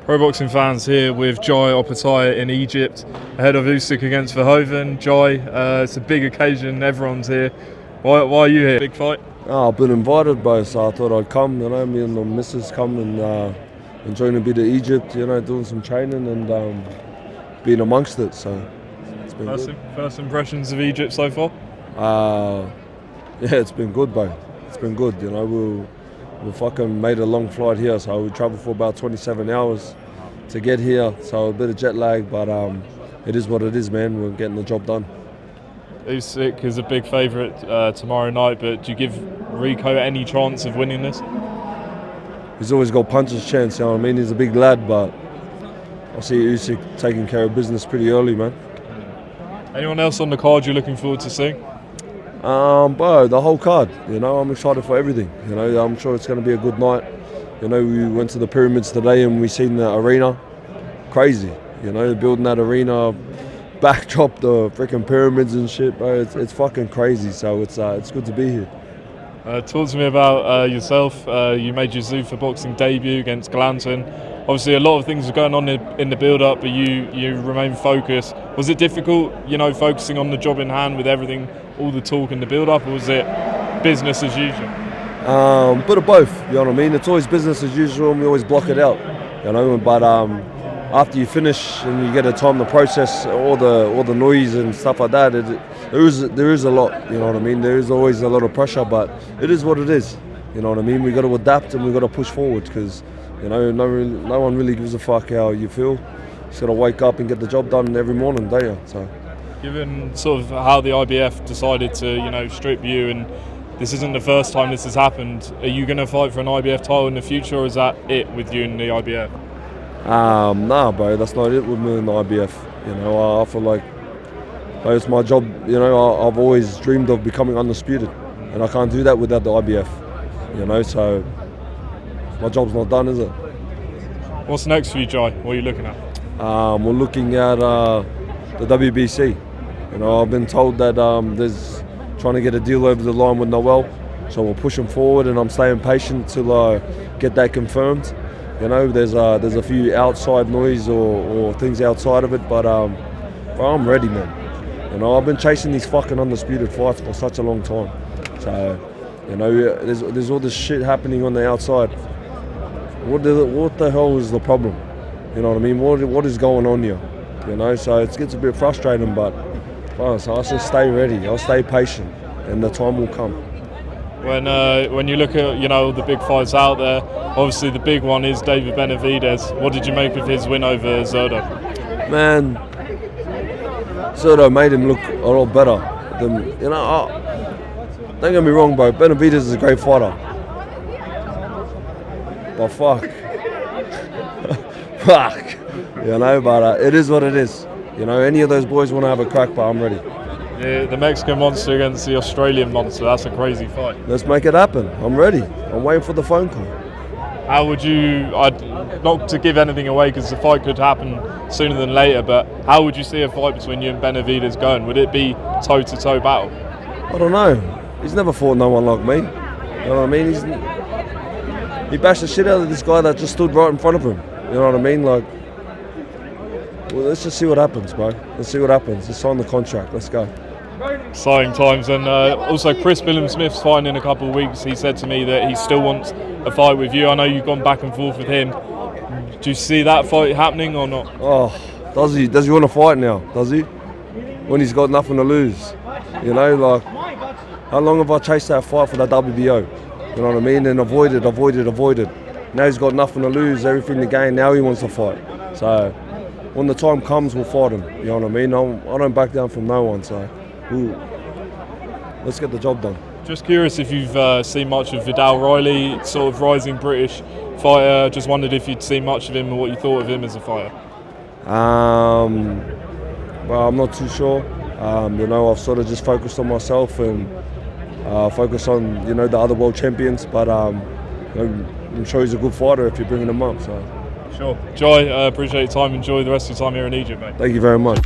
Pro boxing fans here with Jai Opetaia in Egypt ahead of Usyk against Verhoeven. Jai, it's a big occasion, everyone's here. Why are you here? Big fight? I've been invited, bro, so I thought I'd come. Me and the missus come and enjoying a bit of Egypt, doing some training and being amongst it. So it's been good. First impressions of Egypt so far? Yeah, it's been good, bro. It's been good. We fucking made a long flight here, so we travelled for about 27 hours to get here. So a bit of jet lag, but it is what it is, man. We're getting the job done. Usyk is a big favourite tomorrow night, but do you give Rico any chance of winning this? He's always got puncher's chance, you know what I mean? He's a big lad, but I see Usyk taking care of business pretty early, man. Anyone else on the card you're looking forward to seeing? Bro, the whole card. I'm excited for everything. I'm sure it's going to be a good night. We went to the pyramids today and we seen the arena. Crazy. Building that arena, backdrop the freaking pyramids and shit, bro. It's fucking crazy. So it's good to be here. Talk to me about yourself. You made your Zuffa boxing debut against Glanton. Obviously, a lot of things are going on in the build-up, but you remain focused. Was it difficult, focusing on the job in hand with everything, all the talk in the build-up, or was it business as usual? Bit of both. You know what I mean? It's always business as usual, and we always block it out. But after you finish and you get a time to process all the noise and stuff like that, there is a lot. You know what I mean? There is always a lot of pressure, but it is what it is. You know what I mean? We got to adapt and we got to push forward because no one really gives a fuck how you feel. Just got to wake up and get the job done every morning, don't you? So, given sort of how the IBF decided to strip you, and this isn't the first time this has happened, are you going to fight for an IBF title in the future, or is that it with you in the IBF? Nah, bro, that's not it with me in the IBF. I feel like it's my job. I've always dreamed of becoming undisputed, and I can't do that without the IBF. So my job's not done, is it? What's next for you, Jai? What are you looking at? We're looking at the WBC. I've been told that there's trying to get a deal over the line with Noel, so we're pushing forward, and I'm staying patient till get that confirmed. There's a few outside noise or things outside of it, but I'm ready, man. I've been chasing these fucking undisputed fights for such a long time. So, there's all this shit happening on the outside. What the hell is the problem? You know what I mean? What is going on here? So it gets a bit frustrating, but so I'll just stay ready. I'll stay patient, and the time will come. When you look at the big fights out there, obviously the big one is David Benavidez. What did you make of his win over Zurdo? Man, Zurdo made him look a lot better. Don't get me wrong, bro. Benavidez is a great fighter, but fuck. But it is what it is. Any of those boys want to have a crack, but I'm ready. Yeah, the Mexican monster against the Australian monster, that's a crazy fight. Let's make it happen. I'm ready. I'm waiting for the phone call. How would you, not to give anything away because the fight could happen sooner than later, but how would you see a fight between you and Benavidez going? Would it be toe-to-toe battle? I don't know. He's never fought no one like me. You know what I mean? He bashed the shit out of this guy that just stood right in front of him. You know what I mean? Well, let's just see what happens, bro. Let's see what happens. Let's sign the contract. Let's go. Exciting times. And also Chris Billam-Smith's fighting in a couple of weeks. He said to me that he still wants a fight with you. I know you've gone back and forth with him. Do you see that fight happening or not? Oh, does he? Does he want to fight now? Does he? When he's got nothing to lose. How long have I chased that fight for that WBO? You know what I mean? And avoided. Now he's got nothing to lose, everything to gain. Now he wants to fight. So when the time comes, we'll fight him. You know what I mean? I don't back down from no one. So let's get the job done. Just curious if you've seen much of Vidal Riley, sort of rising British fighter. Just wondered if you'd seen much of him and what you thought of him as a fighter. Well, I'm not too sure. I've sort of just focused on myself and focused on the other world champions. But I'm sure he's a good fighter if you're bringing him up. So. Sure. Jai, appreciate your time. Enjoy the rest of your time here in Egypt, mate. Thank you very much.